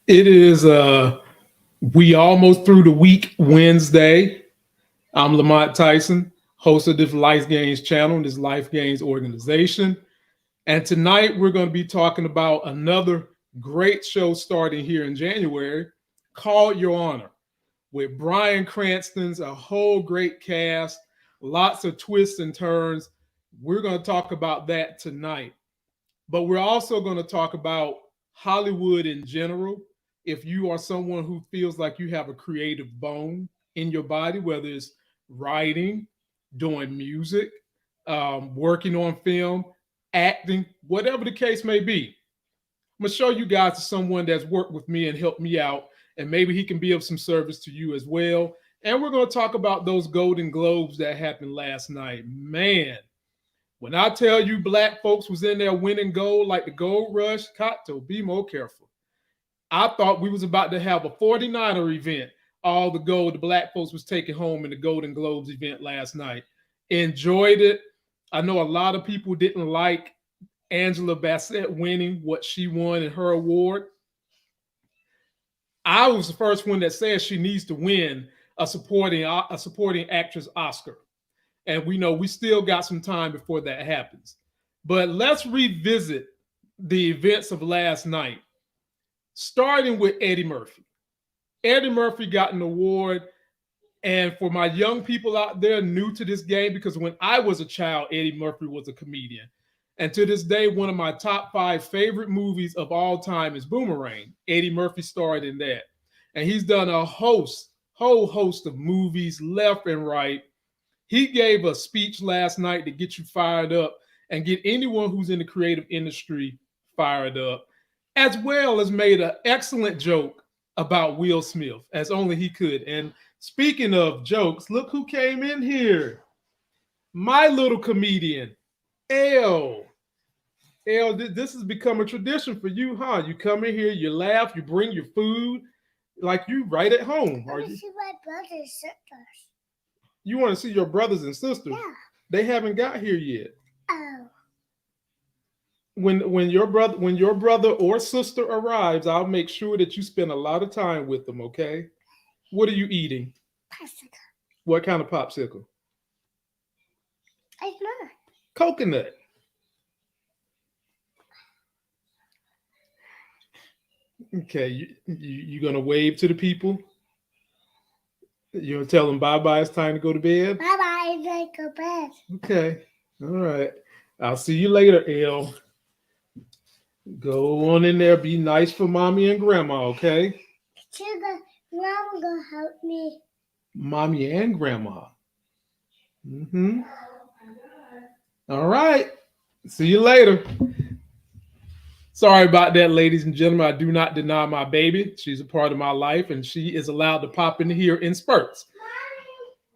It is we almost through the week Wednesday. I'm Lamont Tyson, host of this Life Gains channel, this Life Gains organization. And tonight we're going to be talking about another great show starting here in January called Your Honor with Bryan Cranston's a whole great cast, lots of twists and turns. We're going to talk about that tonight. But we're also going to talk about Hollywood in general. If you are someone who feels like you have a creative bone in your body, whether it's writing, doing music, working on film, acting, whatever the case may be, I'm going to show you guys someone that's worked with me and helped me out, and maybe he can be of some service to you as well. And we're going to talk about those Golden Globes that happened last night. Man, when I tell you black folks was in there winning gold like the gold rush, Kato, be more careful. I thought we was about to have a 49er event. All the gold the black folks was taking home in the Golden Globes event last night. Enjoyed it. I know a lot of people didn't like Angela Bassett winning what she won in her award. I was the first one that said she needs to win a supporting actress Oscar. And we know we still got some time before that happens. But let's revisit the events of last night, starting with Eddie Murphy. Eddie Murphy got an award. And for my young people out there new to this game, because when I was a child, Eddie Murphy was a comedian. And to this day, one of my top 5 favorite movies of all time is Boomerang. Eddie Murphy starred in that. And he's done a whole host of movies left and right. He gave a speech last night to get you fired up and get anyone who's in the creative industry fired up, as well as made an excellent joke about Will Smith, as only he could. And speaking of jokes, look who came in here. My little comedian, L. L, this has become a tradition for you, huh? You come in here, you laugh, you bring your food, like you right at home. I want to see my brothers and sisters. You want to see your brothers and sisters? Yeah. They haven't got here yet. Oh. When your brother or sister arrives, I'll make sure that you spend a lot of time with them, okay? What are you eating? Popsicle. What kind of popsicle? It's not. Coconut. Okay, you gonna wave to the people? You're gonna tell them bye-bye, it's time to go to bed? Bye-bye, it's go to bed. Okay, all right. I'll see you later, L. Go on in there, be nice for mommy and grandma, okay? Mama gonna help me. Mommy and grandma. Mm-hmm. All right. See you later. Sorry about that, ladies and gentlemen. I do not deny my baby. She's a part of my life, and she is allowed to pop in here in spurts.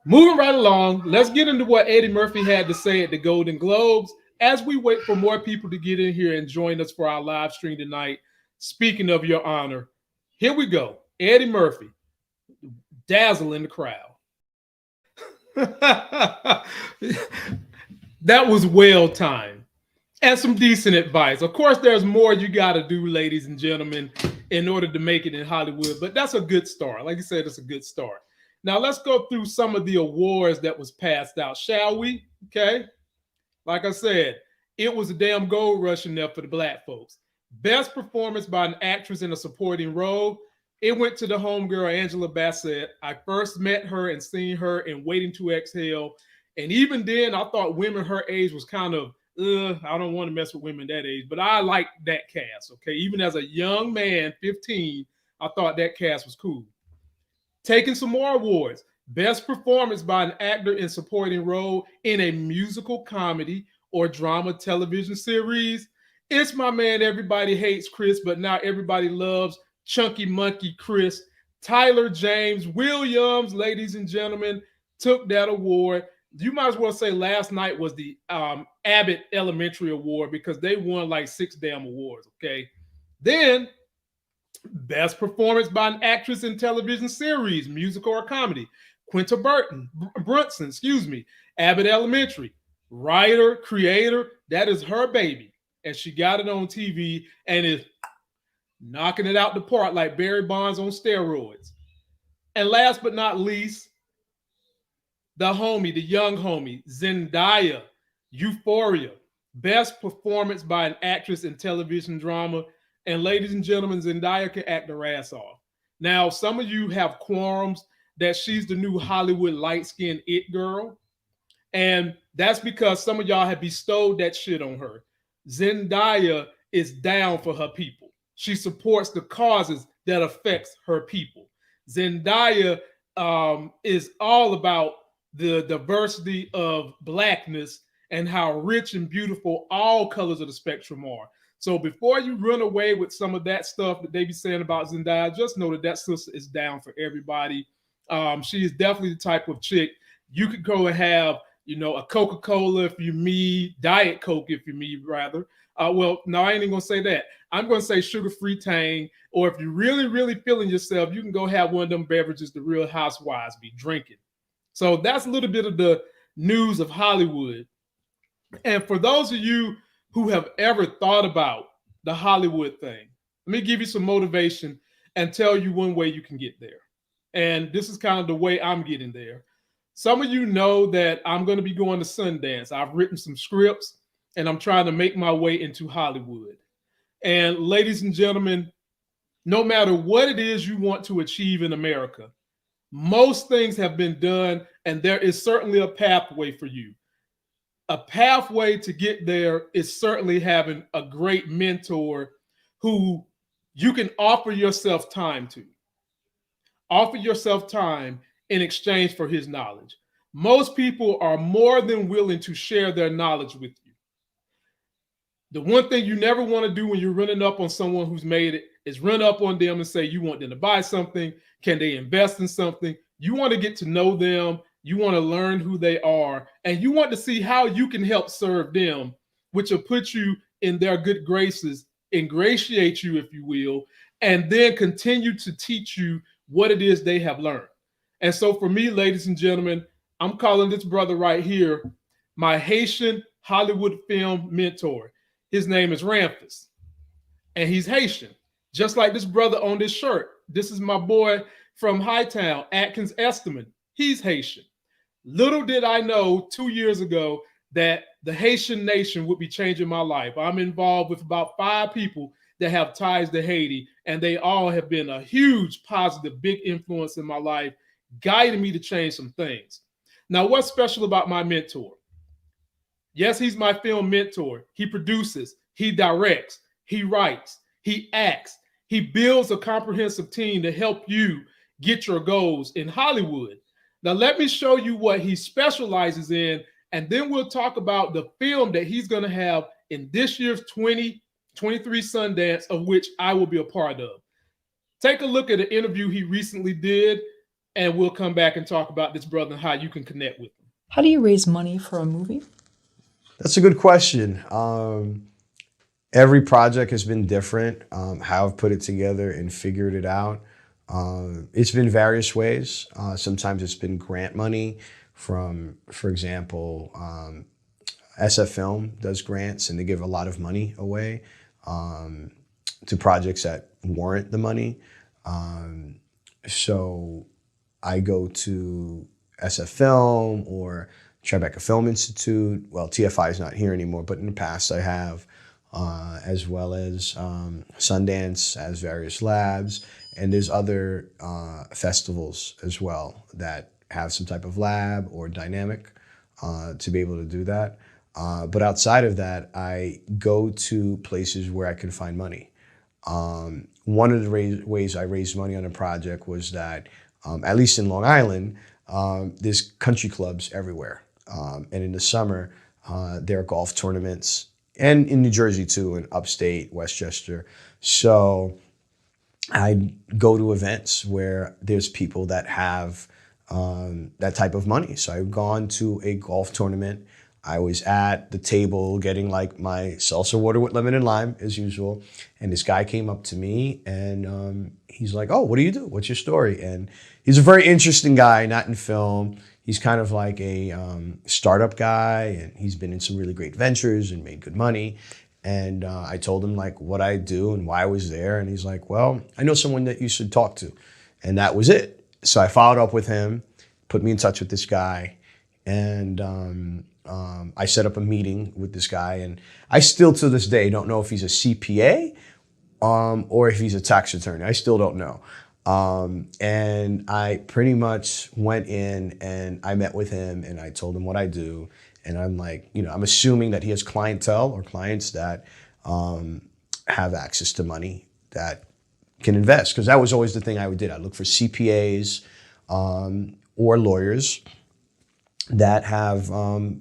Moving right along, let's get into what Eddie Murphy had to say at the Golden Globes as we wait for more people to get in here and join us for our live stream tonight. Speaking of Your Honor, here we go. Eddie Murphy, dazzle in the crowd. That was well timed. And some decent advice. Of course, there's more you got to do, ladies and gentlemen, in order to make it in Hollywood. But that's a good start. Like I said, it's a good start. Now, let's go through some of the awards that was passed out, shall we? Okay. Like I said, it was a damn gold rush in there for the black folks. Best performance by an actress in a supporting role. It went to the homegirl, Angela Bassett. I first met her and seen her in Waiting to Exhale. And even then, I thought women her age was kind of, I don't want to mess with women that age, but I like that cast, okay? Even as a young man, 15, I thought that cast was cool. Taking some more awards. Best performance by an actor in supporting role in a musical comedy or drama television series. It's my man, everybody hates Chris, but now everybody loves Chunky Monkey Chris. Tyler James Williams, ladies and gentlemen, took that award. You might as well say last night was the Abbott Elementary Award because they won like 6 damn awards, okay? Then, best performance by an actress in television series, musical or comedy. Quinta Brunson, Abbott Elementary. Writer, creator, that is her baby. And she got it on TV and is knocking it out the park like Barry Bonds on steroids. And last but not least, the young homie, Zendaya, Euphoria, best performance by an actress in television drama. And ladies and gentlemen, Zendaya can act her ass off. Now, some of you have qualms that she's the new Hollywood light-skinned it girl. And that's because some of y'all have bestowed that shit on her. Zendaya is down for her people. She supports the causes that affects her people. Zendaya is all about the diversity of blackness and how rich and beautiful all colors of the spectrum are. So before you run away with some of that stuff that they be saying about Zendaya, just know that sister is down for everybody. She is definitely the type of chick you could go and have, a Coca-Cola if you're me, Diet Coke if you're me, rather. Well, no, I ain't even gonna say that. I'm gonna say sugar-free Tang, or if you're really, really feeling yourself, you can go have one of them beverages the Real Housewives be drinking. So that's a little bit of the news of Hollywood. And for those of you who have ever thought about the Hollywood thing, let me give you some motivation and tell you one way you can get there. And this is kind of the way I'm getting there. Some of you know that I'm going to be going to Sundance. I've written some scripts and I'm trying to make my way into Hollywood. And ladies and gentlemen, no matter what it is you want to achieve in America, most things have been done and there is certainly a pathway for you. A pathway to get there is certainly having a great mentor who you can offer yourself time to. Offer yourself time in exchange for his knowledge. Most people are more than willing to share their knowledge with you. The one thing you never want to do when you're running up on someone who's made it is run up on them and say you want them to buy something. Can they invest in something? You want to get to know them. You want to learn who they are, and you want to see how you can help serve them, which will put you in their good graces, ingratiate you, if you will, and then continue to teach you what it is they have learned. And so for me, ladies and gentlemen, I'm calling this brother right here my Haitian Hollywood film mentor. His name is Ramfis, and he's Haitian, just like this brother on this shirt. This is my boy from Hightown, Atkins Esterman. He's Haitian. Little did I know 2 years ago that the Haitian nation would be changing my life. I'm involved with about 5 people that have ties to Haiti, and they all have been a huge, positive, big influence in my life, guiding me to change some things. Now, what's special about my mentor? Yes, he's my film mentor. He produces, he directs, he writes, he acts, he builds a comprehensive team to help you get your goals in Hollywood. Now, let me show you what he specializes in, and then we'll talk about the film that he's going to have in this year's 2023 Sundance, of which I will be a part of. Take a look at an interview he recently did, and we'll come back and talk about this brother and how you can connect with him. How do you raise money for a movie? That's a good question. Every project has been different. How I've put it together and figured it out. It's been various ways. Sometimes it's been grant money from, for example, SF Film does grants and they give a lot of money away to projects that warrant the money. So I go to SF Film or Tribeca Film Institute. Well, TFI is not here anymore, but in the past I have, as well as Sundance as various labs. And there's other festivals as well that have some type of lab or dynamic to be able to do that. But outside of that, I go to places where I can find money. One of the ways I raised money on a project was that, at least in Long Island, there's country clubs everywhere. And in the summer, there are golf tournaments. And in New Jersey too, in upstate, Westchester. So I go to events where there's people that have that type of money. So I've gone to a golf tournament. I was at the table getting like my salsa water with lemon and lime as usual. And this guy came up to me and he's like, "Oh, what do you do? What's your story?" And he's a very interesting guy, not in film. He's kind of like a startup guy, and he's been in some really great ventures and made good money. And I told him like what I do and why I was there. And he's like, well, I know someone that you should talk to. And that was it. So I followed up with him, put me in touch with this guy. And I set up a meeting with this guy. And I still to this day don't know if he's a CPA or if he's a tax attorney. I still don't know. And I pretty much went in and I met with him and I told him what I do. And I'm like, you know, I'm assuming that he has clientele or clients that have access to money that can invest. Because that was always the thing I did. I look for CPAs or lawyers that have a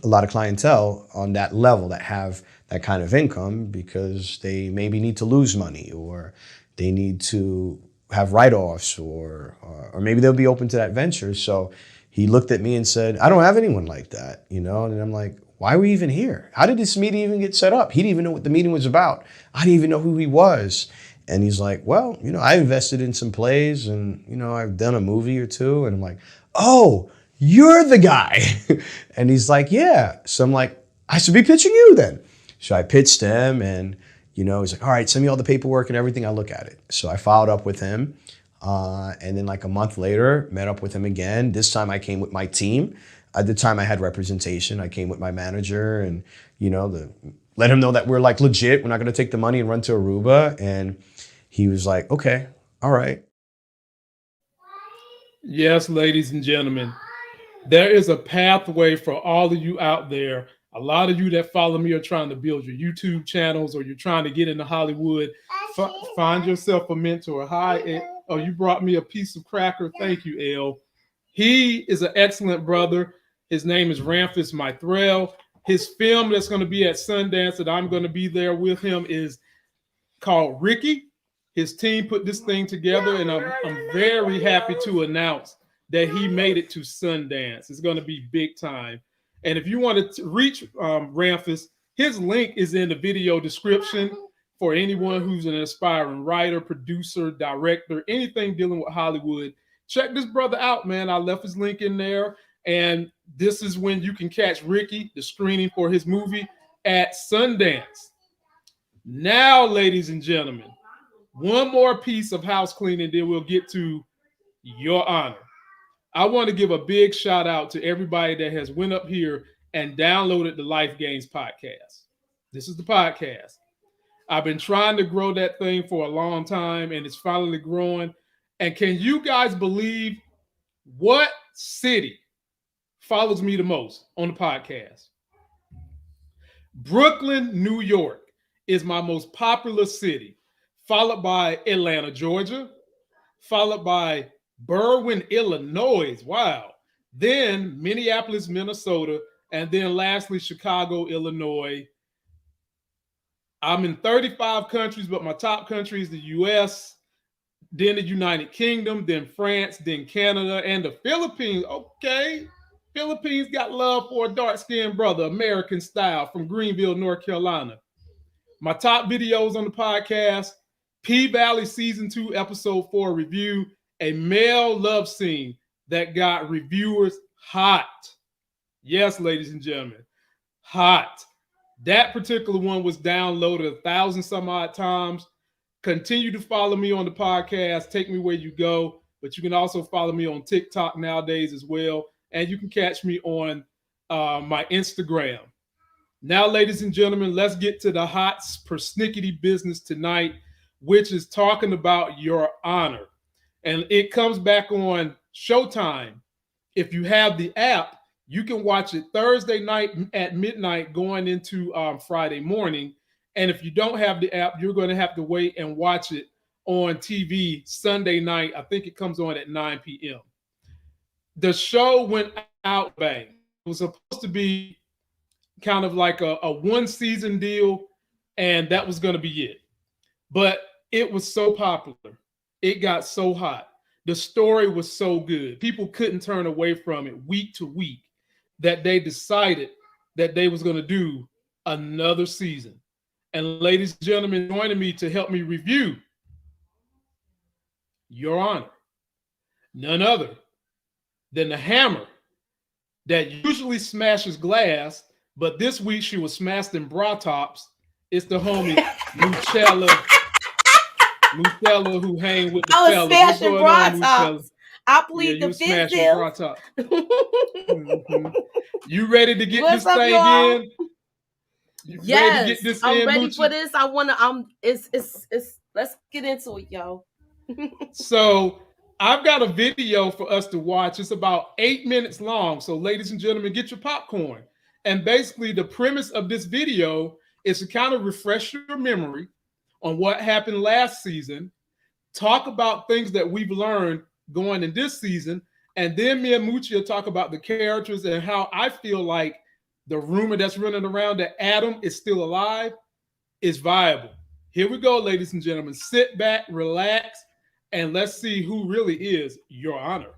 lot of clientele on that level that have that kind of income because they maybe need to lose money or they need to have write-offs or maybe they'll be open to that venture. So he looked at me and said, I don't have anyone like that, you know? And I'm like, why are we even here? How did this meeting even get set up? He didn't even know what the meeting was about. I didn't even know who he was. And he's like, well, you know, I invested in some plays and, you know, I've done a movie or two. And I'm like, oh, you're the guy. And he's like, yeah. So I'm like, I should be pitching you then. So I pitched him and, you know, he's like, all right, send me all the paperwork and everything. I'll look at it. So I followed up with him. And then like a month later, met up with him again. This time I came with my team. At the time I had representation. I came with my manager and, you know, let him know that we're like legit. We're not going to take the money and run to Aruba. And he was like, okay, all right. Yes, ladies and gentlemen, there is a pathway for all of you out there. A lot of you that follow me are trying to build your YouTube channels or you're trying to get into Hollywood. Find yourself a mentor. Hi, oh, you brought me a piece of cracker. Thank you, El. He is an excellent brother. His name is Ramfis Mythril. His film that's going to be at Sundance that I'm going to be there with him is called Ricky. His team put this thing together, and I'm very happy to announce that he made it to Sundance. It's going to be big time. And if you want to reach Ramfis, his link is in the video description for anyone who's an aspiring writer, producer, director, anything dealing with Hollywood. Check this brother out, man. I left his link in there. And this is when you can catch Ricky, the screening for his movie at Sundance. Now, ladies and gentlemen, one more piece of house cleaning, then we'll get to your honor. I want to give a big shout out to everybody that has went up here and downloaded the Life Gains podcast. This is the podcast. I've been trying to grow that thing for a long time, and it's finally growing. And can you guys believe what city follows me the most on the podcast? Brooklyn, New York is my most popular city, followed by Atlanta, Georgia, followed by Berwyn, Illinois. Wow. Then Minneapolis, Minnesota, and then lastly, Chicago, Illinois. I'm in 35 countries, but my top country is the US, then the United Kingdom, then France, then Canada, and the Philippines. Okay. Philippines got love for a dark-skinned brother, American style, from Greenville, North Carolina. My top videos on the podcast, P-Valley Season 2, Episode 4 review, a male love scene that got reviewers hot. Yes, ladies and gentlemen, hot. That particular one was downloaded 1,000 some odd times. Continue to follow me on the podcast, Take Me Where You Go, but you can also follow me on TikTok nowadays as well, and you can catch me on my Instagram. Now, ladies and gentlemen, let's get to the hot persnickety business tonight, which is talking about your honor. And it comes back on Showtime. If you have the app, you can watch it Thursday night at midnight going into Friday morning. And if you don't have the app, you're going to have to wait and watch it on TV Sunday night. I think it comes on at 9 p.m. The show went out bang. It was supposed to be kind of like a one-season deal, and that was going to be it. But it was so popular. It got so hot. The story was so good. People couldn't turn away from it week to week that they decided that they was going to do another season. And ladies and gentlemen, joining me to help me review Your Honor, none other than the hammer that usually smashes glass, but this week she was smashed in bra tops, It's the homie Muchella who hang with the I was fellas. smashing What's bra going on, tops. I Yeah, plead you the was smashing fifth. bra top. Mhm. You ready to get What's this up, thing y'all? in? You ready to Yes, get this I'm in, ready Moochie? for this. I wanna. It's. Let's get into it, y'all. So I've got a video for us to watch. It's about 8 minutes long. So, ladies and gentlemen, get your popcorn. And basically, the premise of this video is to kind of refresh your memory on what happened last season, talk about things that we've learned going in this season, and then me and Moochie will talk about the characters and how I feel like the rumor that's running around that Adam is still alive is viable. Here we go, ladies and gentlemen. Sit back, relax, and let's see who really is Your Honor.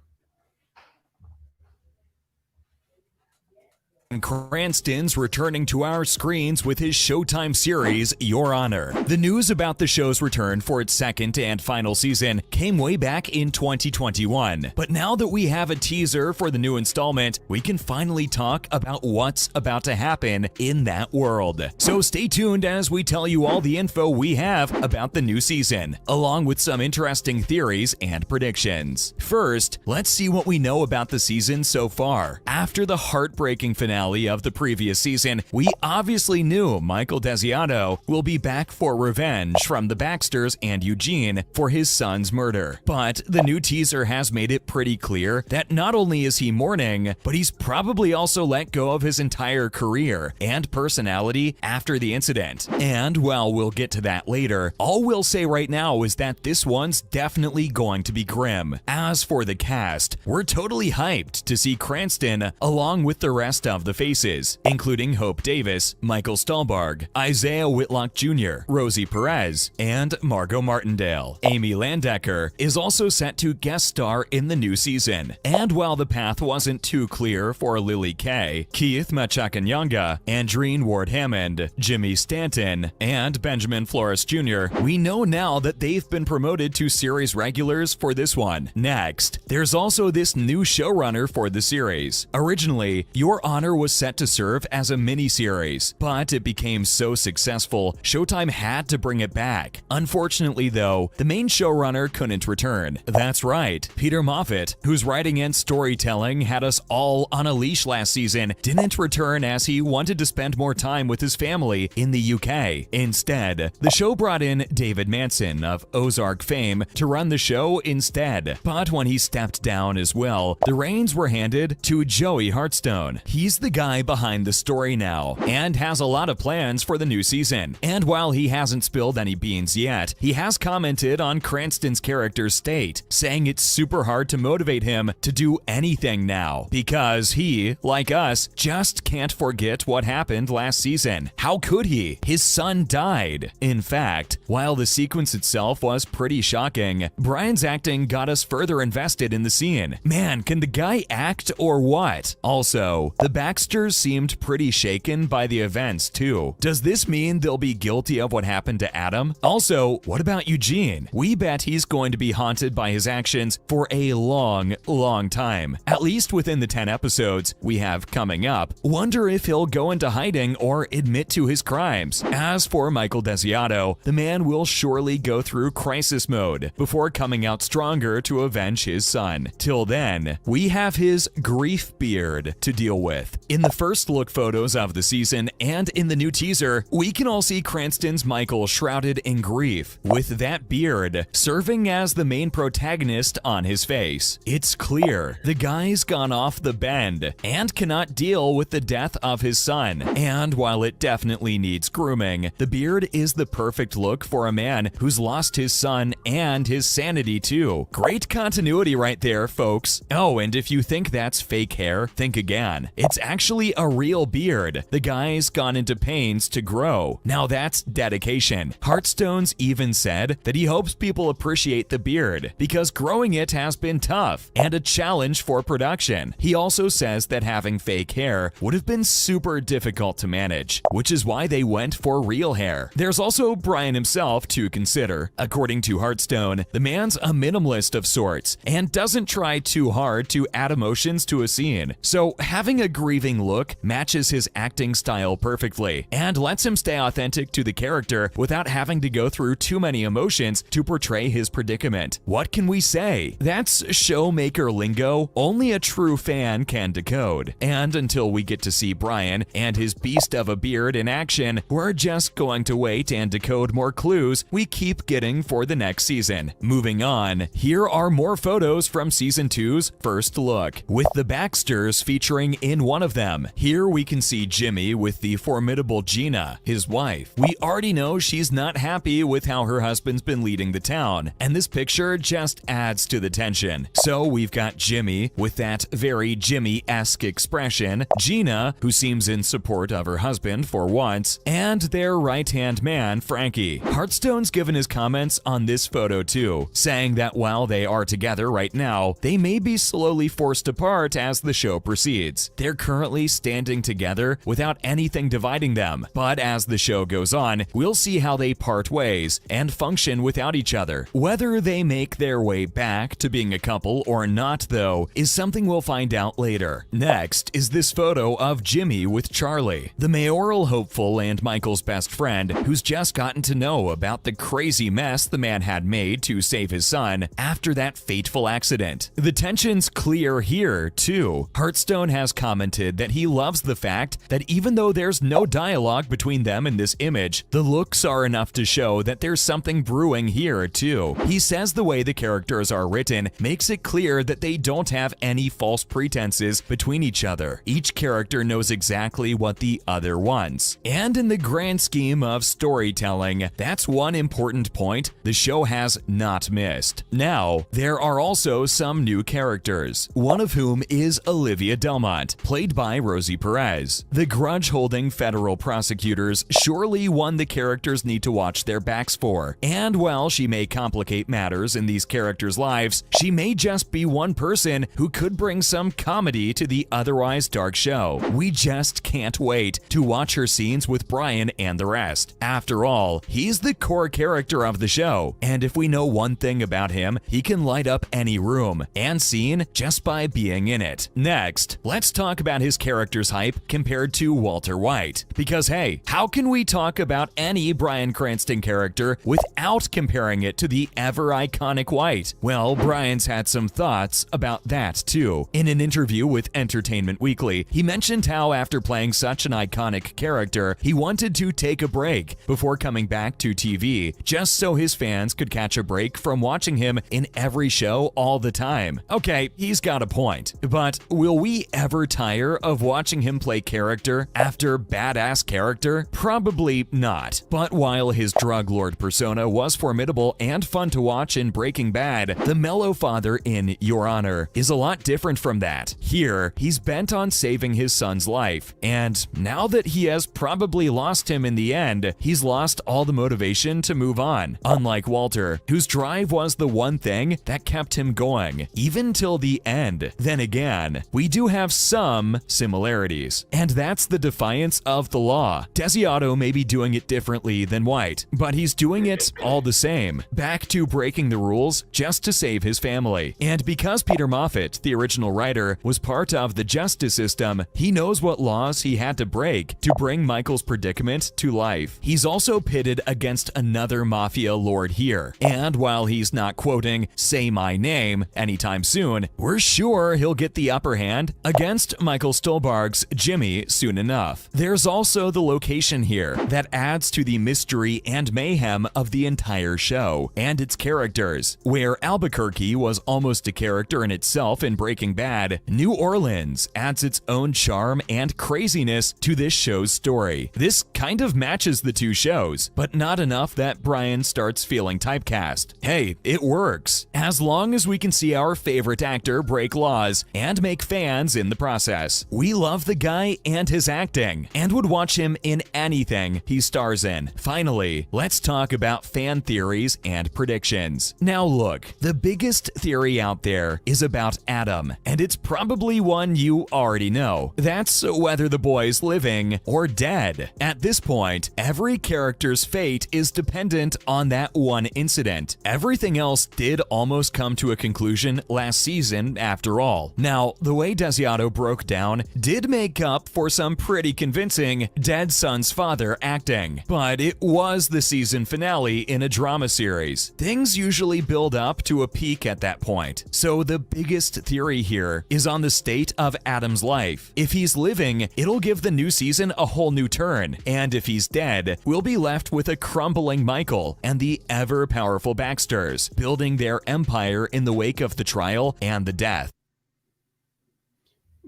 Cranston's returning to our screens with his Showtime series, Your Honor. The news about the show's return for its second and final season came way back in 2021. But now that we have a teaser for the new installment, we can finally talk about what's about to happen in that world. So stay tuned as we tell you all the info we have about the new season, along with some interesting theories and predictions. First, let's see what we know about the season so far. After the heartbreaking finale of the previous season, we obviously knew Michael Desiato will be back for revenge from the Baxters and Eugene for his son's murder. But the new teaser has made it pretty clear that not only is he mourning, but he's probably also let go of his entire career and personality after the incident. And while we'll get to that later, all we'll say right now is that this one's definitely going to be grim. As for the cast, we're totally hyped to see Cranston along with the rest of the faces, including Hope Davis, Michael Stahlbarg, Isaiah Whitlock Jr., Rosie Perez, and Margot Martindale. Amy Landecker is also set to guest star in the new season. And while the path wasn't too clear for Lily Kay, Keith Machakanyanga, Andreen Ward Hammond, Jimmy Stanton, and Benjamin Flores Jr., we know now that they've been promoted to series regulars for this one. Next, there's also this new showrunner for the series. Originally, Your Honor was set to serve as a miniseries, but it became so successful, Showtime had to bring it back. Unfortunately though, the main showrunner couldn't return. That's right, Peter Moffat, whose writing and storytelling had us all on a leash last season, didn't return as he wanted to spend more time with his family in the UK. Instead, the show brought in David Manson of Ozark fame to run the show instead. But when he stepped down as well, the reins were handed to Joey Hartstone. He's the guy behind the story now and has a lot of plans for the new season. And while he hasn't spilled any beans yet, he has commented on Cranston's character's state, saying it's super hard to motivate him to do anything now because he, like us, just can't forget what happened last season. How could he? His son died. In fact, while the sequence itself was pretty shocking, Brian's acting got us further invested in the scene. Man, can the guy act or what? Also, the Baxters seemed pretty shaken by the events too. Does this mean they'll be guilty of what happened to Adam? Also, what about Eugene? We bet he's going to be haunted by his actions for a long time. At least within the 10 episodes we have coming up. Wonder if he'll go into hiding or admit to his crimes. As for Michael Desiato, the man will surely go through crisis mode before coming out stronger to avenge his son. Till then, we have his grief beard to deal with. In the first look photos of the season and in the new teaser, we can all see Cranston's Michael shrouded in grief, with that beard serving as the main protagonist on his face. It's clear the guy's gone off the bend and cannot deal with the death of his son. And while it definitely needs grooming, the beard is the perfect look for a man who's lost his son and his sanity too. Great continuity right there, folks. Oh, and if you think that's fake hair, think again. It's actually a real beard. The guy's gone into pains to grow. Now that's dedication. Heartstone's even said that he hopes people appreciate the beard because growing it has been tough and a challenge for production. He also says that having fake hair would have been super difficult to manage, which is why they went for real hair. There's also Brian himself to consider. According to Heartstone, the man's a minimalist of sorts and doesn't try too hard to add emotions to a scene. So having a grieving living look matches his acting style perfectly and lets him stay authentic to the character without having to go through too many emotions to portray his predicament. What can we say? That's showmaker lingo only a true fan can decode. And until we get to see Brian and his beast of a beard in action, we're just going to wait and decode more clues we keep getting for the next season. Moving on, here are more photos from Season 2's first look, with the Baxters featuring in one of them. Here we can see Jimmy with the formidable Gina, his wife. We already know she's not happy with how her husband's been leading the town, and this picture just adds to the tension. So we've got Jimmy with that very Jimmy-esque expression, Gina, who seems in support of her husband for once, and their right-hand man, Frankie. Hearthstone's given his comments on this photo too, saying that while they are together right now, they may be slowly forced apart as the show proceeds. They're currently standing together without anything dividing them, but as the show goes on, we'll see how they part ways and function without each other. Whether they make their way back to being a couple or not, though, is something we'll find out later. Next is this photo of Jimmy with Charlie, the mayoral hopeful and Michael's best friend, who's just gotten to know about the crazy mess the man had made to save his son after that fateful accident. The tension's clear here, too. Hearthstone has commented that he loves the fact that even though there's no dialogue between them in this image, the looks are enough to show that there's something brewing here, too. He says the way the characters are written makes it clear that they don't have any false pretenses between each other. Each character knows exactly what the other wants. And in the grand scheme of storytelling, that's one important point the show has not missed. Now, there are also some new characters, one of whom is Olivia Delmont, played by Rosie Perez. The grudge-holding federal prosecutors surely one the characters need to watch their backs for. And while she may complicate matters in these characters' lives, she may just be one person who could bring some comedy to the otherwise dark show. We just can't wait to watch her scenes with Brian and the rest. After all, he's the core character of the show, and if we know one thing about him, he can light up any room and scene just by being in it. Next, let's talk about his character's hype compared to Walter White. Because hey, how can we talk about any Bryan Cranston character without comparing it to the ever iconic White? Well, Brian's had some thoughts about that too. In an interview with Entertainment Weekly, he mentioned how after playing such an iconic character, he wanted to take a break before coming back to TV, just so his fans could catch a break from watching him in every show all the time. Okay, he's got a point, but will we ever tire of watching him play character after badass character? Probably not. But while his drug lord persona was formidable and fun to watch in Breaking Bad, the mellow father in Your Honor is a lot different from that. Here, he's bent on saving his son's life, and now that he has probably lost him in the end, he's lost all the motivation to move on. Unlike Walter, whose drive was the one thing that kept him going, even till the end. Then again, we do have some similarities, and that's the defiance of the law. Desiato may be doing it differently than White, but he's doing it all the same, back to breaking the rules just to save his family. And because Peter Moffat, the original writer, was part of the justice system, he knows what laws he had to break to bring Michael's predicament to life. He's also pitted against another mafia lord here, and while he's not quoting "say my name" anytime soon, we're sure he'll get the upper hand against Michael Stolberg's Jimmy soon enough. There's also the location here that adds to the mystery and mayhem of the entire show and its characters. Where Albuquerque was almost a character in itself in Breaking Bad, New Orleans adds its own charm and craziness to this show's story. This kind of matches the two shows, but not enough that Brian starts feeling typecast. Hey, it works, as long as we can see our favorite actor break laws and make fans in the process. We love the guy and his acting, and would watch him in anything he stars in. Finally, let's talk about fan theories and predictions. Now look, the biggest theory out there is about Adam, and it's probably one you already know. That's whether the boy's living or dead. At this point, every character's fate is dependent on that one incident. Everything else did almost come to a conclusion last season after all. Now, the way Desiato broke down down did make up for some pretty convincing dead son's father acting. But it was the season finale in a drama series. Things usually build up to a peak at that point. So the biggest theory here is on the state of Adam's life. If he's living, it'll give the new season a whole new turn. And if he's dead, we'll be left with a crumbling Michael and the ever-powerful Baxters, building their empire in the wake of the trial and the death.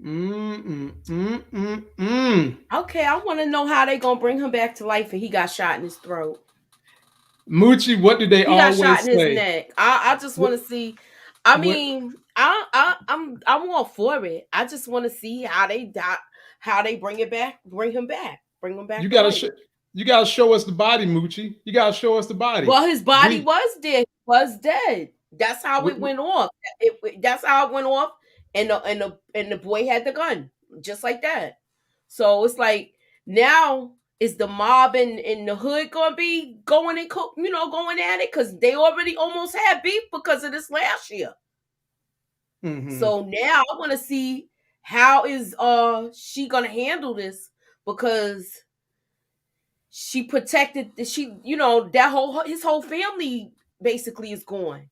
Okay, I want to know how they gonna bring him back to life and he got shot in his throat. Moochie, what did they always say? He got shot in his neck. I just want to see. I mean, I'm all for it. I just want to see how they bring him back. You gotta show us the body, Moochie. You gotta show us the body. Well, his body was dead. Was dead. That's how it went off. That's how it went off. And the boy had the gun, just like that. So it's like, now is the mob in the hood gonna be going at it, because they already almost had beef because of this last year. Mm-hmm. So now I want to see how is she gonna handle this, because she protected his whole family basically is gone.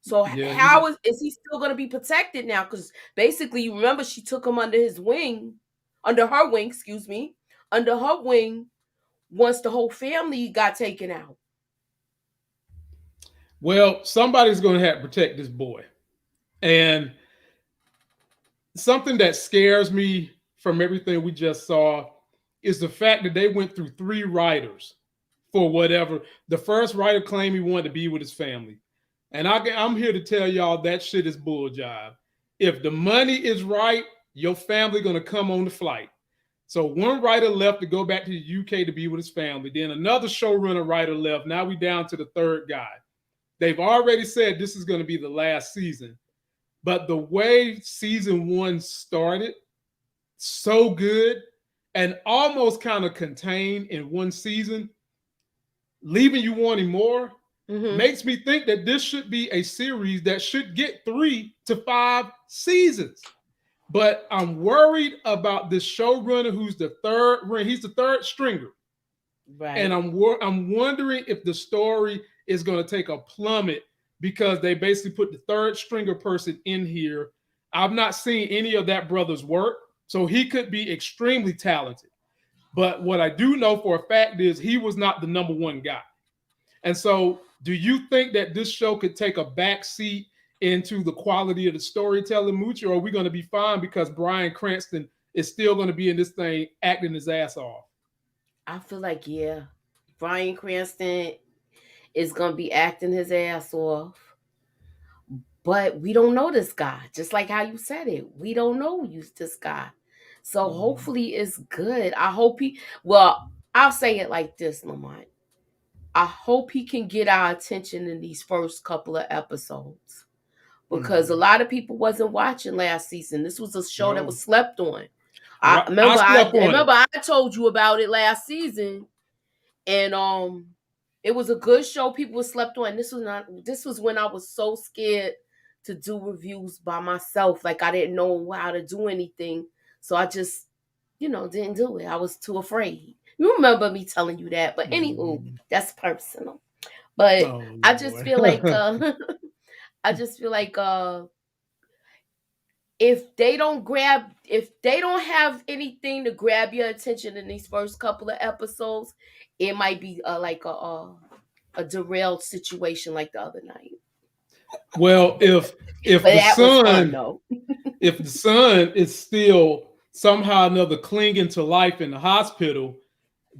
So how is he still going to be protected now? Because basically, you remember, she took him under her wing, once the whole family got taken out. Well, somebody's going to have to protect this boy. And something that scares me from everything we just saw is the fact that they went through 3 writers for whatever. The first writer claimed he wanted to be with his family. And I'm here to tell y'all that shit is bull jive. If the money is right, your family going to come on the flight. So one writer left to go back to the UK to be with his family. Then another showrunner writer left. Now we down to the 3rd guy. They've already said this is going to be the last season. But the way season 1 started, so good and almost kind of contained in one season, leaving you wanting more. Mm-hmm. Makes me think that this should be a series that should get 3 to 5 seasons. But I'm worried about this showrunner who's the 3rd. He's the 3rd stringer. Right. And I'm wondering if the story is going to take a plummet because they basically put the 3rd stringer person in here. I've not seen any of that brother's work, so he could be extremely talented. But what I do know for a fact is he was not the number 1 guy. And so do you think that this show could take a back seat into the quality of the storytelling, Moochie, or are we going to be fine because Bryan Cranston is still going to be in this thing acting his ass off? I feel like, Bryan Cranston is going to be acting his ass off. But we don't know this guy, just like how you said it. We don't know this guy. So hopefully it's good. I'll say it like this, Lamont. I hope he can get our attention in these first couple of episodes, because a lot of people wasn't watching last season. This was a show that was slept on. I remember I told you about it last season, and it was a good show. People were slept on. This was when I was so scared to do reviews by myself. Like, I didn't know how to do anything, so I just didn't do it. I was too afraid. You remember me telling you that, but anywho, that's personal. But I just feel like if they don't have anything to grab your attention in these first couple of episodes, it might be like a derailed situation like the other night. Well, if the son is still somehow or another clinging to life in the hospital,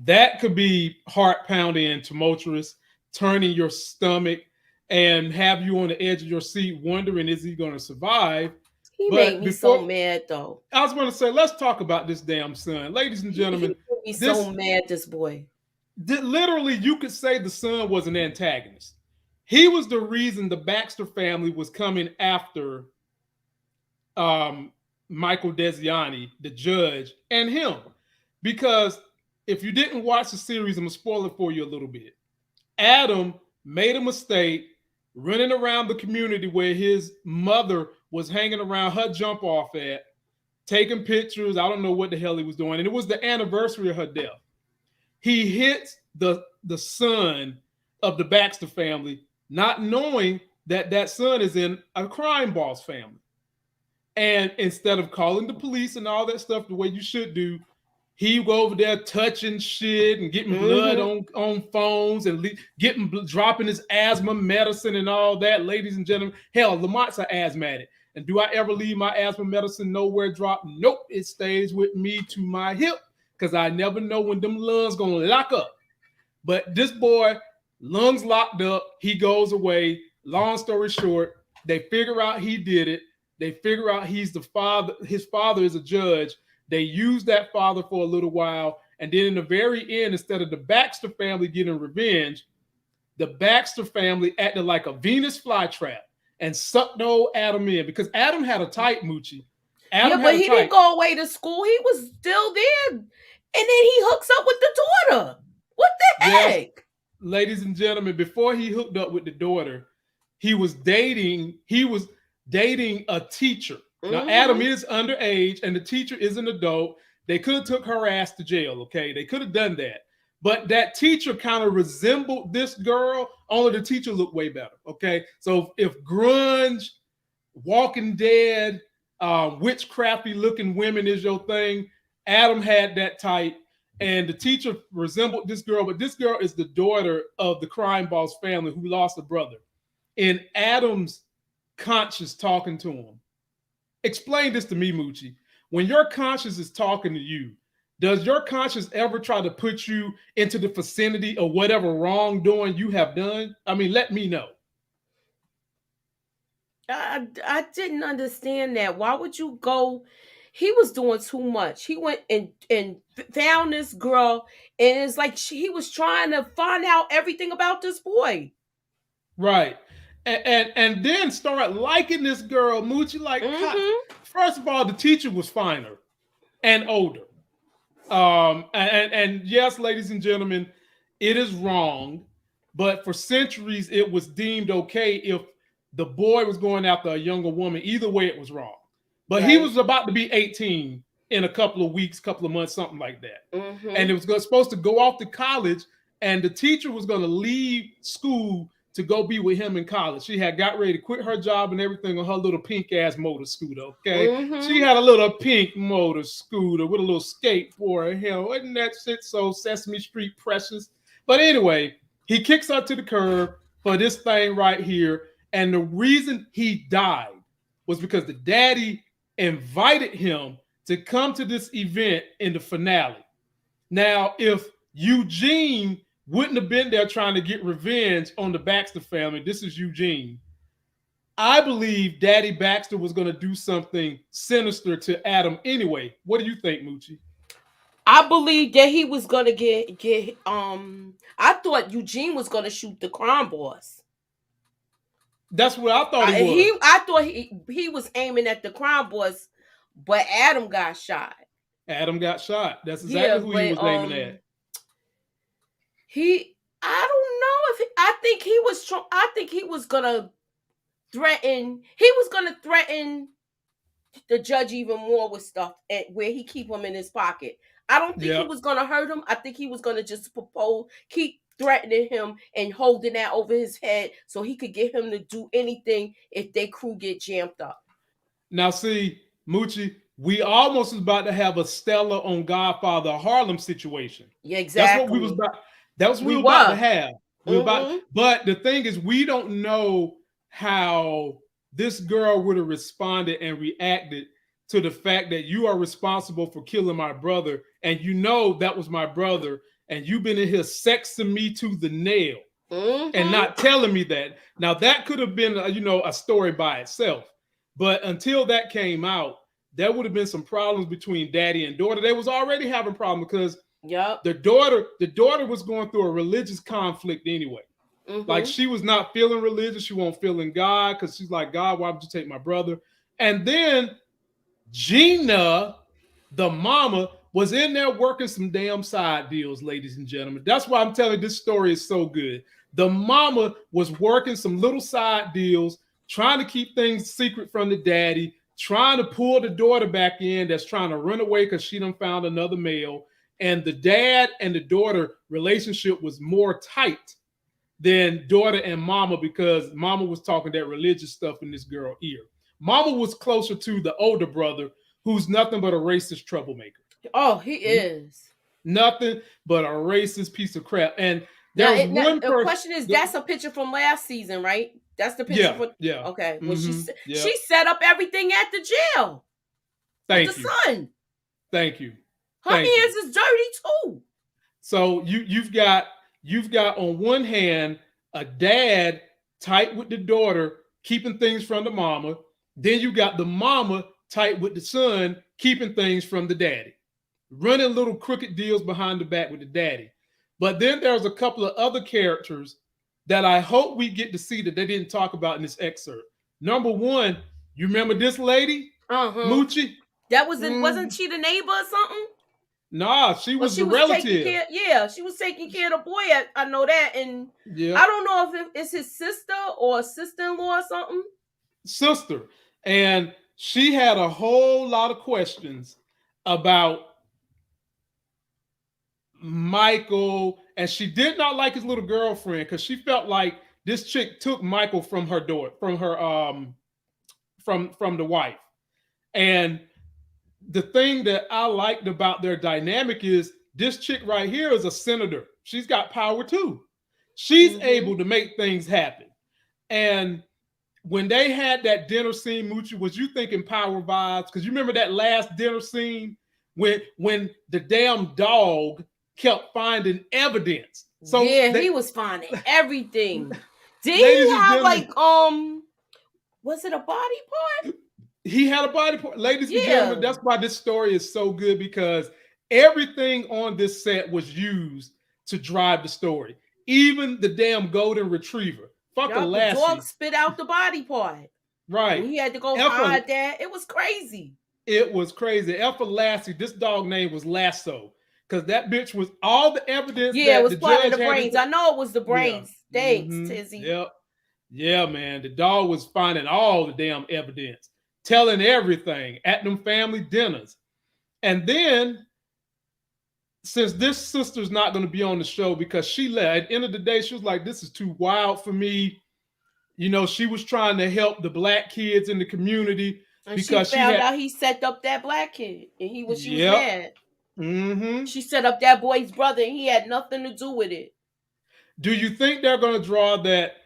that could be heart-pounding and tumultuous, turning your stomach and have you on the edge of your seat wondering, is he going to survive? He made me so mad, though. I was going to say, let's talk about this damn son. Ladies and gentlemen. He made me so mad, this boy. Literally, you could say the son was an antagonist. He was the reason the Baxter family was coming after Michael Desiato, the judge, and him. Because if you didn't watch the series, I'm going to spoil it for you a little bit. Adam made a mistake running around the community where his mother was hanging around her jump off at, taking pictures. I don't know what the hell he was doing. And it was the anniversary of her death. He hits the son of the Baxter family, not knowing that that son is in a crime boss family. And instead of calling the police and all that stuff the way you should do, he go over there touching shit and getting blood on phones and dropping his asthma medicine and all that. Ladies and gentlemen, hell, Lamont's an asthmatic. And do I ever leave my asthma medicine nowhere dropped? Nope, it stays with me to my hip because I never know when them lungs gonna lock up. But this boy, lungs locked up, he goes away. Long story short, they figure out he did it. They figure out he's the father. His father is a judge. They use that father for a little while. And then in the very end, instead of the Baxter family getting revenge, the Baxter family acted like a Venus flytrap and sucked old Adam in because Adam had a type, Moochie. Adam but he didn't go away to school. He was still there. And then he hooks up with the daughter. What the heck? Yes, ladies and gentlemen, before he hooked up with the daughter, he was dating a teacher. Now, Adam is underage and the teacher is an adult. They could have took her ass to jail, okay? They could have done that. But that teacher kind of resembled this girl, only the teacher looked way better, okay? So if grunge, Walking Dead, witchcrafty looking women is your thing, Adam had that type. And the teacher resembled this girl, but this girl is the daughter of the crime boss family who lost a brother. And Adam's conscience talking to him. Explain this to me, Moochie. When your conscience is talking to you, does your conscience ever try to put you into the vicinity of whatever wrongdoing you have done? I mean, let me know. I didn't understand that. Why would you go? He was doing too much. He went and found this girl, and it's like he was trying to find out everything about this boy. Right. And then start liking this girl, Moochie. Like, first of all, the teacher was finer and older. And yes, ladies and gentlemen, it is wrong, but for centuries it was deemed okay if the boy was going after a younger woman. Either way, it was wrong. But he was about to be 18 in a couple of weeks, couple of months, something like that. And it was supposed to go off to college, and the teacher was going to leave school to go be with him in college. She had got ready to quit her job and everything on her little pink ass motor scooter. Okay, she had a little pink motor scooter with a little skateboard. Hell, wasn't that shit so Sesame Street precious? But anyway, he kicks her to the curb for this thing right here. And the reason he died was because the daddy invited him to come to this event in the finale. Now, if Eugene wouldn't have been there trying to get revenge on the Baxter family, this is Eugene, I believe Daddy Baxter was going to do something sinister to Adam anyway. What do you think, Moochie? I believe that he was going to get I thought Eugene was going to shoot the crime boss. That's what I thought he was. I thought he was aiming at the crime boss, but Adam got shot. Adam got shot. That's exactly who he was aiming at. I don't know if I think he was gonna threaten. He was gonna threaten the judge even more with stuff where he keep him in his pocket. I don't think he was gonna hurt him. I think he was gonna just keep threatening him and holding that over his head so he could get him to do anything if their crew get jammed up. Now, see, Moochie, we almost was about to have a Stella on Godfather Harlem situation. Yeah, exactly. That's what we was about. That's what we were about to have. But the thing is, we don't know how this girl would have responded and reacted to the fact that you are responsible for killing my brother, and you know that was my brother, and you've been in here sexing me to the nail and not telling me that. Now, that could have been, a story by itself. But until that came out, there would have been some problems between daddy and daughter. They was already having problems because the daughter was going through a religious conflict anyway. Like, she was not feeling religious. She won't feel in God because she's like, God, why would you take my brother? And then Gina, the mama, was in there working some damn side deals, ladies and gentlemen. That's why I'm telling you this story is so good. The mama was working some little side deals, trying to keep things secret from the daddy, trying to pull the daughter back in that's trying to run away because she done found another male. And the dad and the daughter relationship was more tight than daughter and mama because mama was talking that religious stuff in this girl's ear. Mama was closer to the older brother who's nothing but a racist troublemaker. Oh, he is. Nothing but a racist piece of crap. And there's one the question is, that's a picture from last season, right? That's the picture. Yeah. Okay. Well, Mm-hmm. she set up everything at the jail. Thank with you. The son. Thank you. Her hands is dirty too. So you've got on one hand a dad tight with the daughter, keeping things from the mama. Then you got the mama tight with the son, keeping things from the daddy, running little crooked deals behind the back with the daddy. But then there's a couple of other characters that I hope we get to see that they didn't talk about in this excerpt. Number one, you remember this lady, Moochie? That was wasn't she the neighbor or something? Nah, she was the relative. She was taking care of the boy. I know that, and I don't know if it's his sister or sister-in-law or something. Sister, and she had a whole lot of questions about Michael, and she did not like his little girlfriend because she felt like this chick took Michael from her daughter, from the wife. And the thing that I liked about their dynamic is this chick right here is a senator. She's got power too. She's able to make things happen. And when they had that dinner scene, Moochie, was you thinking power vibes? Because you remember that last dinner scene when the damn dog kept finding evidence. So he was finding everything. Did he have like was it a body part? He had a body part. Ladies and gentlemen, that's why this story is so good, because everything on this set was used to drive the story. Even the damn golden retriever. Fuck a Lassie. The dog spit out the body part. Right. And he had to go hide that. It was crazy. It was crazy. Alpha Lassie, this dog name was Lasso. Because that bitch was all the evidence. Yeah, it was part of the brains. I know it was the brains. Yeah. Thanks, Tizzy. Yep. Yeah, man. The dog was finding all the damn evidence, telling everything at them family dinners. And then, since this sister's not going to be on the show because she left, at the end of the day, she was like, this is too wild for me. You know, she was trying to help the black kids in the community. And because she found out he set up that black kid. And she was mad. She set up that boy's brother and he had nothing to do with it. Do you think they're going to draw that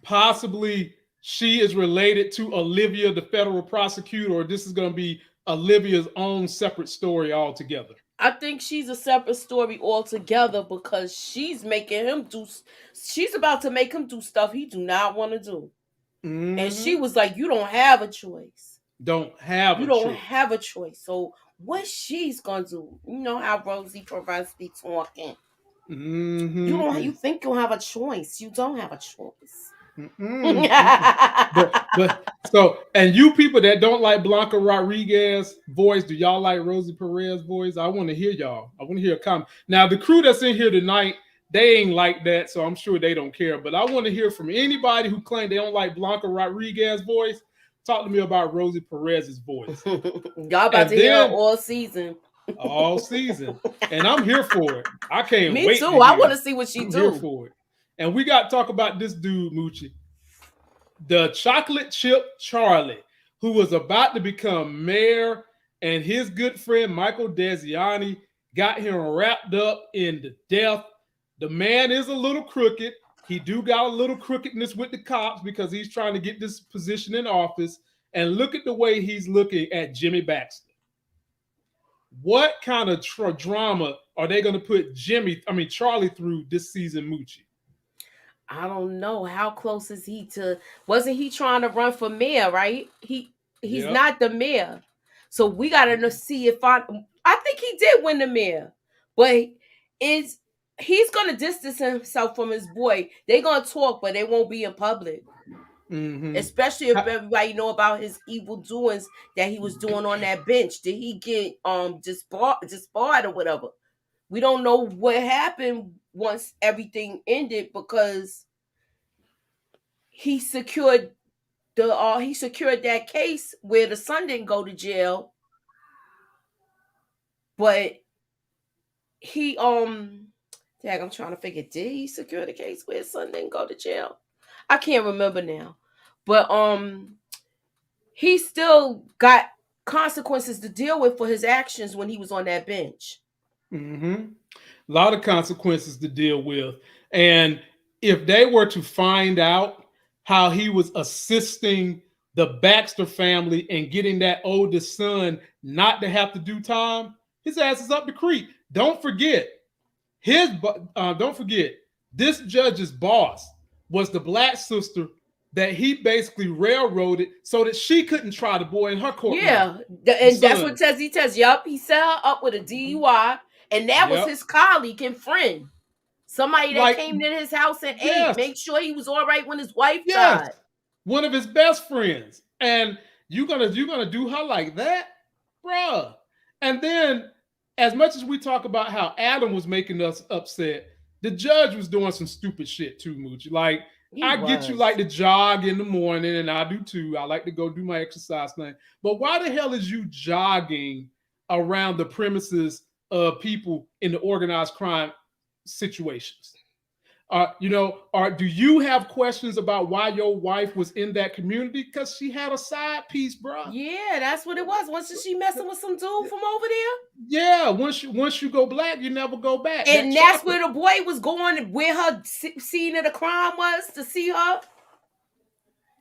possibly she is related to Olivia, the federal prosecutor, or this is going to be Olivia's own separate story altogether? I think she's a separate story altogether because she's making him do. She's about to make him do stuff he do not want to do. And she was like, "You don't have a choice. You don't have a choice." So what she's gonna do? You know how Rosie Perez be talking. You think you'll have a choice? You don't have a choice. but so, and you people that don't like Blanca Rodriguez voice, do y'all like Rosie Perez voice? I want to hear y'all. I want to hear a comment. Now, the crew that's in here tonight, they ain't like that, so I'm sure they don't care. But I want to hear from anybody who claims they don't like Blanca Rodriguez voice. Talk to me about Rosie Perez's voice. Y'all about to hear all season. All season. And I'm here for it. I can't wait. Me too. I want to see what she do. Here for it. And we got to talk about this dude, Moochie. The chocolate chip Charlie, who was about to become mayor, and his good friend Michael Desiato got him wrapped up in the death. The man is a little crooked. He do got a little crookedness with the cops because he's trying to get this position in office. And look at the way he's looking at Jimmy Baxter. What kind of drama are they going to put Charlie through this season, Moochie? I don't know. How close is he to? Wasn't he trying to run for mayor? Right? He's not the mayor, so we got to see if I think he did win the mayor, but he's going to distance himself from his boy. They're going to talk, but they won't be in public. Especially if everybody know about his evil doings that he was doing on that bench. Did he get disbarred or whatever? We don't know what happened once everything ended because he secured he secured that case where the son didn't go to jail, but he I'm trying to figure, did he secure the case where his son didn't go to jail? I can't remember now, but he still got consequences to deal with for his actions when he was on that bench. Mm-hmm. A lot of consequences to deal with. And if they were to find out how he was assisting the Baxter family in getting that oldest son not to have to do time, his ass is up the creek. Don't forget, this judge's boss was the black sister that he basically railroaded so that she couldn't try the boy in her court. Yeah, and that's what Tessie tells. Yup, he set her up with a DUI, and that was his colleague and friend. Somebody that came to his house and ate, make sure he was all right when his wife died. One of his best friends. And you gonna do her like that? Bruh. And then, as much as we talk about how Adam was making us upset, the judge was doing some stupid shit too, Moochie. Like, get you like to jog in the morning, and I do too. I like to go do my exercise thing. But why the hell is you jogging around the premises of people in the organized crime situations? Do you have questions about why your wife was in that community? Because she had a side piece, bro. Yeah, that's what it was. Wasn't she messing with some dude from over there? Yeah, once you go black, you never go back. And that's where the boy was going, where her scene of the crime was, to see her.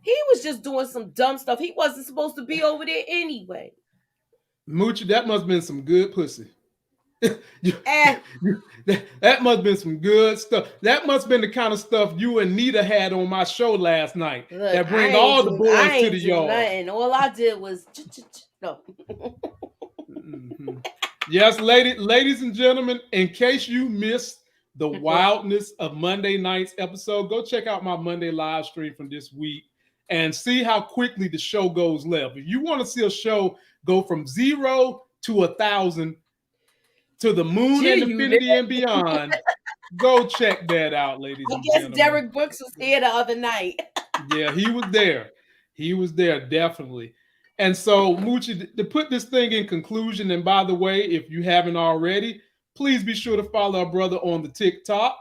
He was just doing some dumb stuff. He wasn't supposed to be over there anyway. Moochie, that must have been some good pussy. That must have been some good stuff. That must have been the kind of stuff you and Nita had on my show last night. Look, that bring all the boys to the yard. And all I did was no. Mm-hmm. Yes, ladies and gentlemen, in case you missed the wildness of Monday night's episode, go check out my Monday live stream from this week and see how quickly the show goes left. If you want to see a show go from 0 to 1,000 to the moon and infinity and beyond, go check that out, ladies and gentlemen. I guess Derek Brooks was there the other night. Yeah, he was there. He was there, definitely. And so, Moochie, to put this thing in conclusion, and by the way, if you haven't already, please be sure to follow our brother on the TikTok.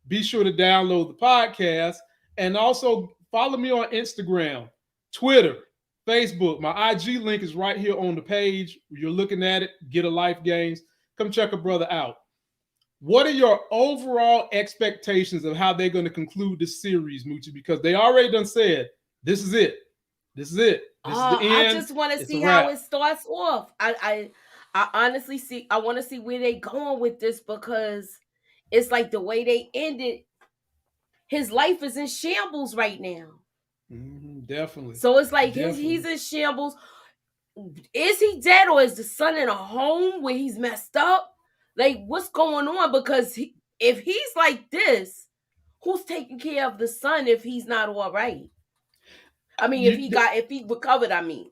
Be sure to download the podcast. And also follow me on Instagram, Twitter, Facebook. My IG link is right here on the page. You're looking at it. Get a Life Games. Come check a brother out. What are your overall expectations of how they're going to conclude this series, Moochie? Because they already done said, this is it. This is it. This is the end. I just want to see how it starts off. I honestly I want to see where they going with this, because it's like the way they ended, his life is in shambles right now. Mm-hmm, definitely. So it's like he's in shambles. Is he dead, or is the son in a home where he's messed up? Like, what's going on? Because if he's like this, who's taking care of the son if he's not all right? I mean, if he recovered, I mean.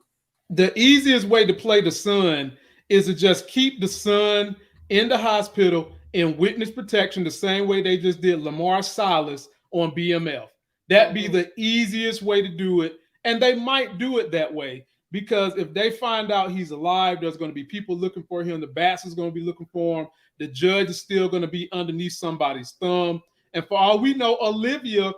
The easiest way to play the son is to just keep the son in the hospital in witness protection the same way they just did Lamar Silas on BMF. That'd be the easiest way to do it. And they might do it that way. Because if they find out he's alive, there's going to be people looking for him. The bats is going to be looking for him. The judge is still going to be underneath somebody's thumb. And for all we know, Olivia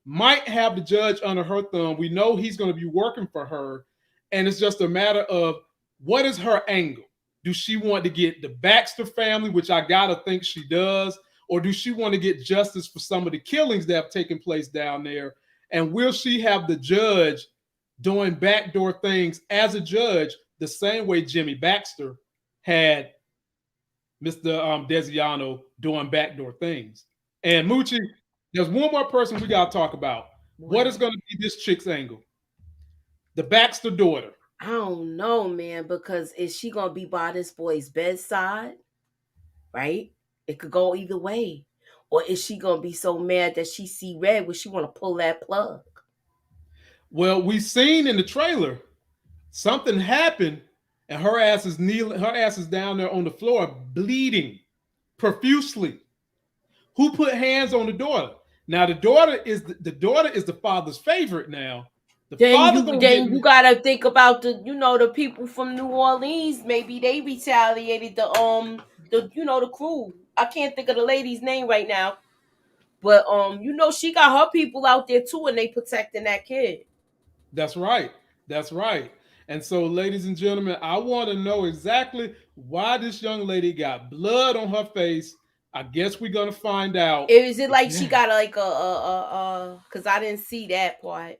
might have the judge under her thumb. We know he's going to be working for her. And it's just a matter of, what is her angle? Do she want to get the Baxter family, which I got to think she does? Or do she want to get justice for some of the killings that have taken place down there? And will she have the judge doing backdoor things as a judge, the same way Jimmy Baxter had Mr. Desiato doing backdoor things? And Moochie, there's one more person we got to talk about. What is going to be this chick's angle? The Baxter daughter. I don't know, man, because is she going to be by this boy's bedside? Right? It could go either way. Or is she going to be so mad that she see red where she want to pull that plug? Well, we seen in the trailer something happened, and her ass is kneeling. Her ass is down there on the floor, bleeding profusely. Who put hands on the daughter? Now the daughter is the father's favorite. Now The Then father you gonna then get you gotta think about the people from New Orleans. Maybe they retaliated the crew. I can't think of the lady's name right now, but she got her people out there too, and they protecting that kid. That's right. That's right. And so, ladies and gentlemen, I want to know exactly why this young lady got blood on her face. I guess we're gonna find out. Is it like she got like because I didn't see that part.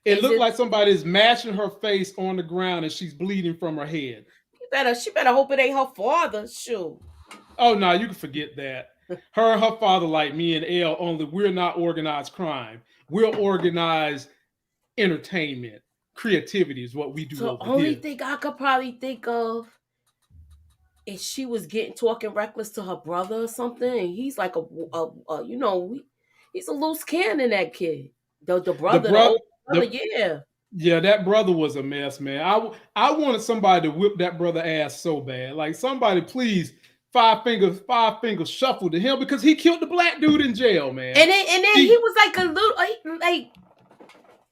It looked like somebody's mashing her face on the ground and she's bleeding from her head. She better hope it ain't her father. Shoot. Oh no, you can forget that. Her and her father, like me and Elle, only we're not organized crime. We're organized entertainment. Creativity is what we do So over only here. thing I could probably think of is she was talking reckless to her brother or something, and he's like he's a loose cannon, that kid. The brother, the old brother, yeah. Yeah, that brother was a mess, man. I wanted somebody to whip that brother ass so bad. Like, somebody please five fingers shuffle to him, because he killed the black dude in jail, man. And then he was like a little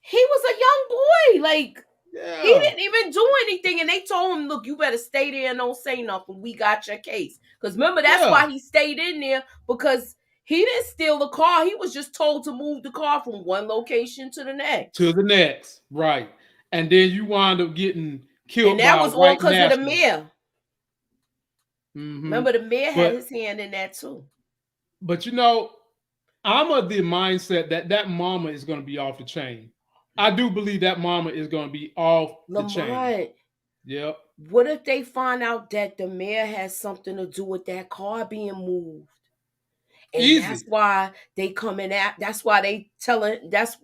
he was a young boy. Like, yeah. He didn't even do anything, and they told him, look, you better stay there and don't say nothing. We got your case. Because remember, that's why he stayed in there, because he didn't steal the car. He was just told to move the car from one location to the next. Right. And then you wind up getting killed. And that was all because of the mayor. Mm-hmm. Remember, the mayor had his hand in that too. But I'm of the mindset that mama is going to be off the chain. I do believe that mama is going to be off the chain. Yep. What if they find out that the mayor has something to do with that car being moved? And that's why they coming at. That's why they telling. This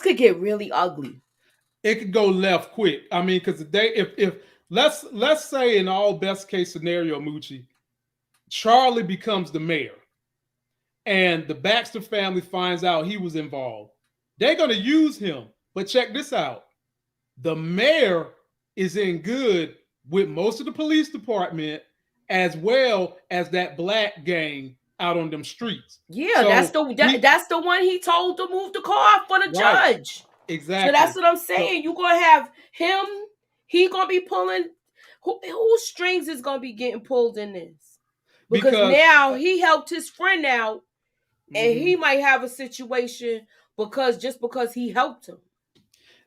could get really ugly. It could go left quick. I mean, because if let's say in all best case scenario, Moochie, Charlie becomes the mayor, and the Baxter family finds out he was involved. They're going to use him. But check this out. The mayor is in good with most of the police department, as well as that black gang out on them streets. Yeah, so that's the one he told to move the car for the judge. Exactly. So that's what I'm saying. You're going to have him. He going to be pulling. Whose strings is going to be getting pulled in this? Because now he helped his friend out, and he might have a situation because he helped him.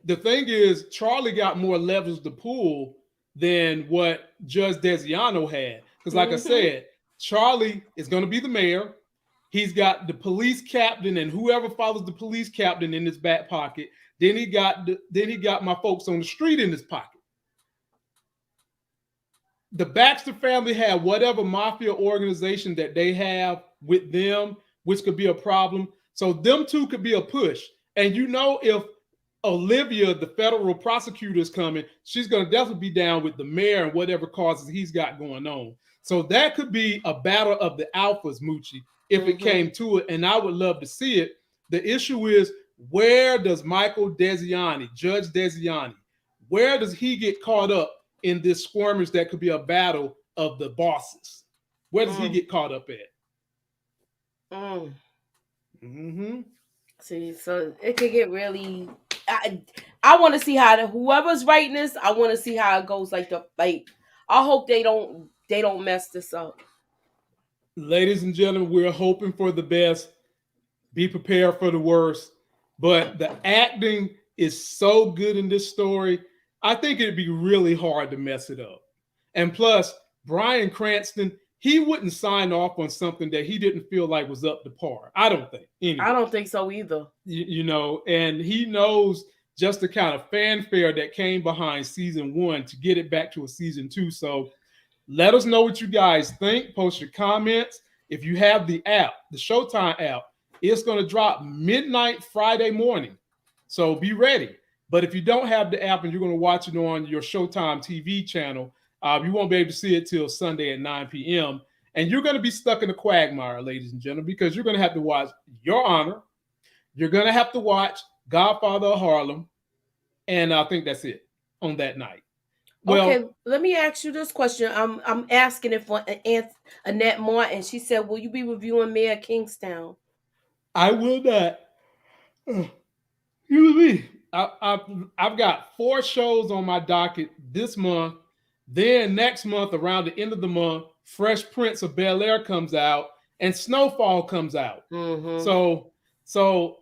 The thing is, Charlie got more levers to pull than what Judge Desiato had. Because like I said, Charlie is going to be the mayor. He's got the police captain and whoever follows the police captain in his back pocket. Then he got my folks on the street in his pocket. The Baxter family had whatever mafia organization that they have with them, which could be a problem. So them two could be a push. And if Olivia, the federal prosecutor, is coming, she's going to definitely be down with the mayor and whatever causes he's got going on. So that could be a battle of the alphas, Moochie, if it came to it. And I would love to see it. The issue is, where does Michael Desiani, Judge Desiani, where does he get caught up in this skirmish that could be a battle of the bosses? Where does he get caught up at? See, so it could get really. I want to see how whoever's writing this. I want to see how it goes. I hope they don't mess this up. Ladies and gentlemen, we're hoping for the best. Be prepared for the worst. But the acting is so good in this story. I think it'd be really hard to mess it up. And plus, Bryan Cranston, he wouldn't sign off on something that he didn't feel like was up to par. I don't think. Anyway. I don't think so either. And he knows just the kind of fanfare that came behind season 1 to get it back to a season 2. So let us know what you guys think. Post your comments. If you have the app, the Showtime app, it's going to drop midnight Friday morning. So be ready. But if you don't have the app and you're going to watch it on your Showtime TV channel, you won't be able to see it till Sunday at 9 p.m. And you're going to be stuck in a quagmire, ladies and gentlemen, because you're going to have to watch Your Honor. You're going to have to watch Godfather of Harlem. And I think that's it on that night. Well, okay, let me ask you this question. I'm asking it for Annette Martin. She said, will you be reviewing Mayor Kingstown? I will not. I've got 4 shows on my docket this month. Then next month, around the end of the month, Fresh Prince of Bel-Air comes out and Snowfall comes out. Mm-hmm. So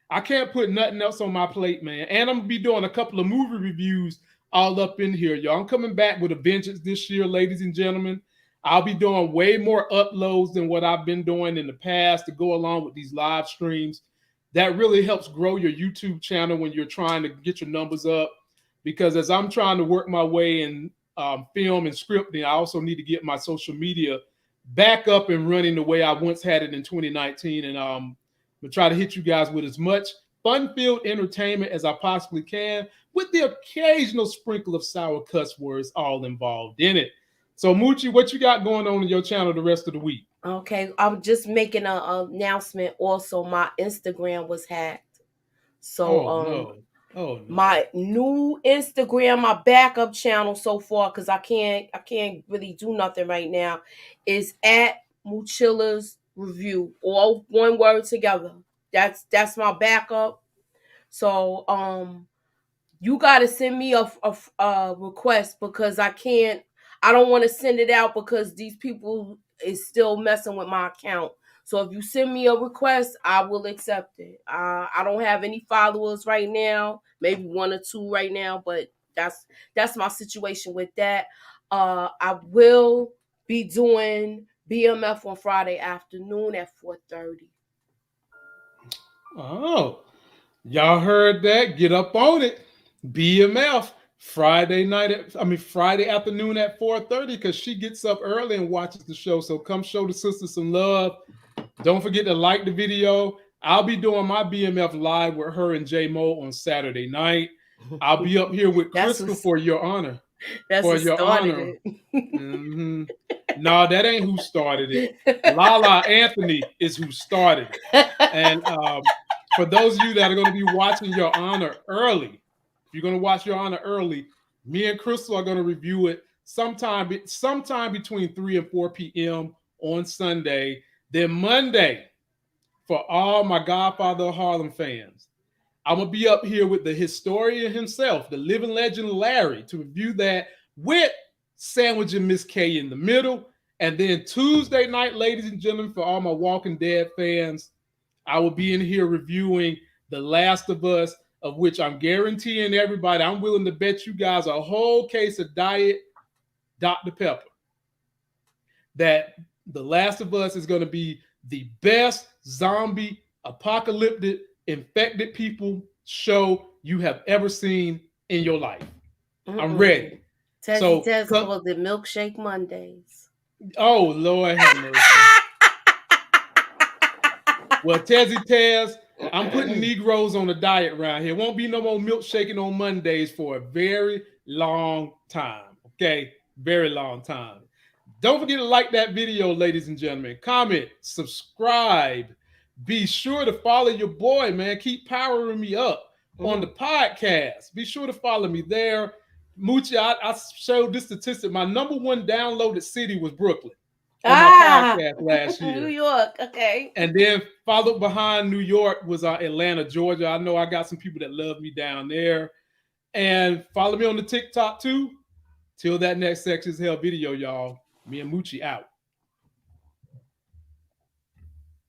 I can't put nothing else on my plate, man. And I'm gonna be doing a couple of movie reviews all up in here, y'all. I'm coming back with a vengeance this year, ladies and gentlemen. I'll be doing way more uploads than what I've been doing in the past to go along with these live streams. That really helps grow your YouTube channel when you're trying to get your numbers up. Because as I'm trying to work my way in film and scripting, I also need to get my social media back up and running the way I once had it in 2019. And I'm gonna try to hit you guys with as much fun-filled entertainment as I possibly can, with the occasional sprinkle of sour cuss words all involved in it. So Moochie, what you got going on in your channel the rest of the week? Okay, I'm just making an announcement. Also, my Instagram was hacked. So no. My new Instagram, my backup channel so far, because I can't really do nothing right now, is at Moochilla's Review. All one word together. That's my backup. So you gotta send me a request, because I don't want to send it out because these people is still messing with my account. So if you send me a request, I will accept it. I don't have any followers right now, maybe 1 or 2 right now, but that's my situation with that. I will be doing BMF on Friday afternoon at 4:30. Oh, y'all heard that? Get up on it. BMF Friday afternoon at 4:30, because she gets up early and watches the show. So come show the sister some love. Don't forget to like the video. I'll be doing my BMF live with her and J Mo on Saturday night. I'll be up here with Crystal for your honor. That's for what your started honor. it. Mm-hmm. No, that ain't who started it. Lala Anthony is who started it. And for those of you that are going to be watching Your Honor early, if you're going to watch Your Honor early, me and Crystal are going to review it sometime between 3 and 4 p.m. on Sunday. Then Monday, for all my Godfather of Harlem fans, I'm going to be up here with the historian himself, the living legend Larry, to review that with sandwiching Miss K in the middle. And then Tuesday night, ladies and gentlemen, for all my Walking Dead fans, I will be in here reviewing The Last of Us, of which I'm guaranteeing everybody, I'm willing to bet you guys a whole case of Diet Dr. Pepper, that The Last of Us is going to be the best zombie, apocalyptic, infected people show you have ever seen in your life. I'm ready. Tez called it Milkshake Mondays. Oh, Lord have mercy. Well, Tez, I'm putting Negroes on a diet around here. Won't be no more milkshaking on Mondays for a very long time. Okay? Very long time. Don't forget to like that video, ladies and gentlemen. Comment, subscribe. Be sure to follow your boy, man. Keep powering me up on the podcast. Be sure to follow me there. Moochie, I showed this statistic. My number 1 downloaded city was Brooklyn on my podcast last year. New York, okay. And then followed behind New York was Atlanta, Georgia. I know I got some people that love me down there. And follow me on the TikTok too. Till that next Sex is Hell video, y'all. Me and Moochie out.